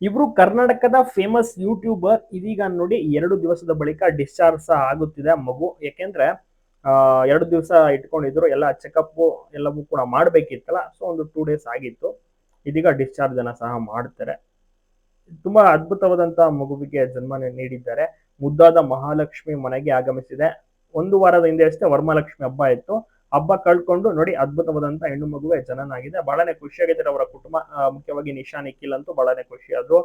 ಇವರು ಕರ್ನಾಟಕದ famous YouTuber. ಇದೀಗ ನೋಡಿ 2 ದಿವಸದ ಬಳಿಕ ಡಿಸ್ಚಾರ್ಜ್ ಸಹ ಆಗುತ್ತಿದೆ ಮಗು. ಯಾಕೆಂದ್ರೆ 2 ದಿವಸ ಇಟ್ಕೊಂಡಿದ್ರು, ಎಲ್ಲ ಚೆಕಪ್ ಎಲ್ಲವೂ ಕೂಡ ಮಾಡ್ಬೇಕಿತ್ತಲ್ಲ. ಸೊ ಒಂದು 2 ಡೇಸ್ ಆಗಿತ್ತು. ಇದೀಗ ಡಿಸ್ಚಾರ್ಜ್ ಅನ್ನ ಸಹ ಮಾಡ್ತಾರೆ. ತುಂಬಾ ಅದ್ಭುತವಾದಂತ ಮಗುವಿಗೆ ಜನ್ಮ ನೀಡಿದ್ದಾರೆ. ಮುದ್ದಾದ ಮಹಾಲಕ್ಷ್ಮಿ ಮನೆಗೆ ಆಗಮಿಸಿದೆ. 1 ವಾರದ ಹಿಂದೆ ಅಷ್ಟೇ ವರಮಹಾಲಕ್ಷ್ಮಿ ಹಬ್ಬ ಇತ್ತು. ಹಬ್ಬ ಕಳ್ಕೊಂಡು ನೋಡಿ ಅದ್ಭುತವಾದಂತ ಹೆಣ್ಣು ಮಗುವೆ ಜನನಾಗಿದೆ. ಬಹಳನೇ ಖುಷಿಯಾಗಿದ್ದಾರೆ ಅವರ ಕುಟುಂಬ. ಮುಖ್ಯವಾಗಿ ನಿಶಾ ನಿಖಿಲ್ ಅಂತೂ ಬಹಳನೇ ಖುಷಿಯಾದ್ರು.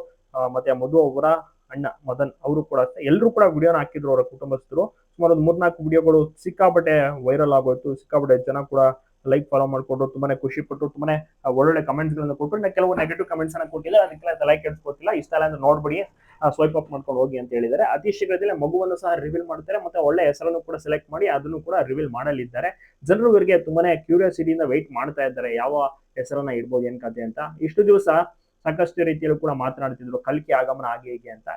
ಮತ್ತೆ ಮಧು ಅವರ ಅಣ್ಣ ಮದನ್ ಅವರು ಕೂಡ ಎಲ್ಲರೂ ಕೂಡ ವಿಡಿಯೋನ ಹಾಕಿದ್ರು ಅವರ ಕುಟುಂಬಸ್ಥರು. ಸುಮಾರು ಒಂದು 3-4 ವಿಡಿಯೋಗಳು ಸಿಕ್ಕಾಪಟ್ಟೆ ವೈರಲ್ ಆಗೋಯ್ತು. ಸಿಕ್ಕಾಪಟ್ಟೆ ಜನ ಕೂಡ ಲೈಕ್ ಫಾಲೋ ಮಾಡ್ಕೊಂಡು ತುಂಬಾನೇ ಖುಷಿ ಪಟ್ಟು ತುಂಬಾನೇ ಒಳ್ಳೊಳ್ಳೆ ಕಮೆಂಟ್ಸ್ ಗಳನ್ನ ಕೊಟ್ಟರು. ಕೆಲವು ನೆಗೆಟಿವ್ ಕಮೆಂಟ್ಸ್ ಅನ್ನ ಕೊಟ್ಟಿಲ್ಲ, ಅದಕ್ಕೆಲ್ಲ ತಲೆ ಕೆಡಿಸ್ಕೊತಿಲ್ಲ. ಇಷ್ಟ ಅಲ್ಲ ಅಂದ್ರೆ ನೋಡ್ಬಿಡಿ, ಸ್ವೈಪ್ ಅಪ್ ಮಾಡ್ಕೊಂಡು ಹೋಗಿ ಅಂತ ಹೇಳಿದ್ದಾರೆ. ಅತಿ ಶೀಘ್ರದಲ್ಲೇ ಮಗುವನ್ನು ಸಹ ರಿವೀಲ್ ಮಾಡ್ತಾರೆ, ಮತ್ತೆ ಒಳ್ಳೆ ಹೆಸರನ್ನು ಕೂಡ ಸೆಲೆಕ್ಟ್ ಮಾಡಿ ಅದನ್ನು ಕೂಡ ರಿವೀಲ್ ಮಾಡಲಿದ್ದಾರೆ. ಜನರು ಇವರಿಗೆ ತುಂಬಾನೇ ಕ್ಯೂರಿಯಾಸಿಟಿಯಿಂದ ವೆಯ್ಟ್ ಮಾಡ್ತಾ ಇದ್ದಾರೆ, ಯಾವ ಹೆಸರನ್ನ ಇಡ್ಬೋದು ಏನ್ ಕತೆ ಅಂತ. ಇಷ್ಟು ದಿವಸ ಸಾಕಷ್ಟು ರೀತಿಯಲ್ಲೂ ಕೂಡ ಮಾತನಾಡ್ತಿದ್ರು ಕಲ್ಕಿ ಆಗಮನ ಹಾಗೆ ಹೀಗೆ ಅಂತ.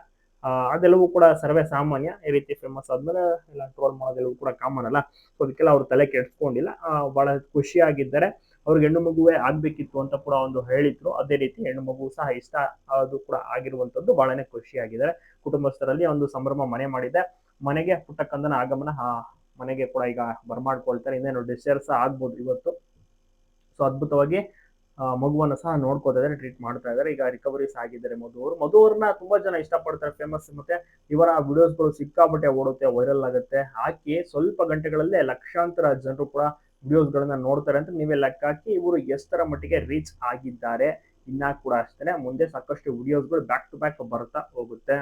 ಅದೆಲ್ಲವೂ ಕೂಡ ಸರ್ವೇ ಸಾಮಾನ್ಯ. ಈ ರೀತಿ ಫೇಮಸ್ ಆದ್ಮೇಲೆ ಎಲ್ಲ ಟ್ರೋಲ್ ಮಾಡೋದೆಲ್ಲವೂ ಕೂಡ ಕಾಮನ್ ಅಲ್ಲ. ಸೊ ಅದಕ್ಕೆಲ್ಲ ಅವ್ರು ತಲೆ ಕೆಡಿಸ್ಕೊಂಡಿಲ್ಲ. ಬಹಳ ಖುಷಿಯಾಗಿದ್ದಾರೆ. ಅವ್ರಿಗೆ ಹೆಣ್ಣು ಮಗುವೆ ಆಗ್ಬೇಕಿತ್ತು ಅಂತ ಕೂಡ ಒಂದು ಹೇಳಿದ್ರು. ಅದೇ ರೀತಿ ಹೆಣ್ಣು ಮಗು ಸಹ ಇಷ್ಟ ಅದು ಕೂಡ ಆಗಿರುವಂತದ್ದು. ಬಹಳನೇ ಖುಷಿಯಾಗಿದ್ದಾರೆ. ಕುಟುಂಬಸ್ಥರಲ್ಲಿ ಒಂದು ಸಂಭ್ರಮ ಮನೆ ಮಾಡಿದೆ. ಮನೆಗೆ ಪುಟ್ಟ ಕಂದನ ಆಗಮನ ಮನೆಗೆ ಕೂಡ ಈಗ ಬರ್ಮಾಡ್ಕೊಳ್ತಾರೆ. ಇನ್ನೇನು ಡಿಸ್ಚಾರ್ಜ್ ಸಹ ಆಗ್ಬೋದು ಇವತ್ತು. ಸೊ ಅದ್ಭುತವಾಗಿ ಮಗುವನ್ನು ಸಹ ನೋಡ್ಕೋತಾ ಇದ್ದಾರೆ, ಟ್ರೀಟ್ ಮಾಡ್ತಾ ಇದ್ದಾರೆ. ಈಗ ರಿಕವರೀಸ್ ಆಗಿದ್ದಾರೆ ಮಧು ಅವ್ರನ್ನ ತುಂಬಾ ಜನ ಇಷ್ಟಪಡ್ತಾರೆ, ಫೇಮಸ್. ಮತ್ತೆ ಇವರ ವಿಡಿಯೋಸ್ಗಳು ಸಿಕ್ಕಾಪಟ್ಟೆ ಓಡುತ್ತೆ, ವೈರಲ್ ಆಗುತ್ತೆ. ಹಾಕಿ ಸ್ವಲ್ಪ ಗಂಟೆಗಳಲ್ಲೇ ಲಕ್ಷಾಂತರ ಜನರು ಕೂಡ ವಿಡಿಯೋಸ್ ಗಳನ್ನ ನೋಡ್ತಾರೆ ಅಂತ ನೀವೇ ಲೆಕ್ಕ ಹಾಕಿ ಇವರು ಎಷ್ಟರ ಮಟ್ಟಿಗೆ ರೀಚ್ ಆಗಿದ್ದಾರೆ. ಇನ್ನ ಕೂಡ ಅಷ್ಟೇ ಮುಂದೆ ಸಾಕಷ್ಟು ವಿಡಿಯೋಸ್ಗಳು ಬ್ಯಾಕ್ ಟು ಬ್ಯಾಕ್ ಬರ್ತಾ ಹೋಗುತ್ತೆ.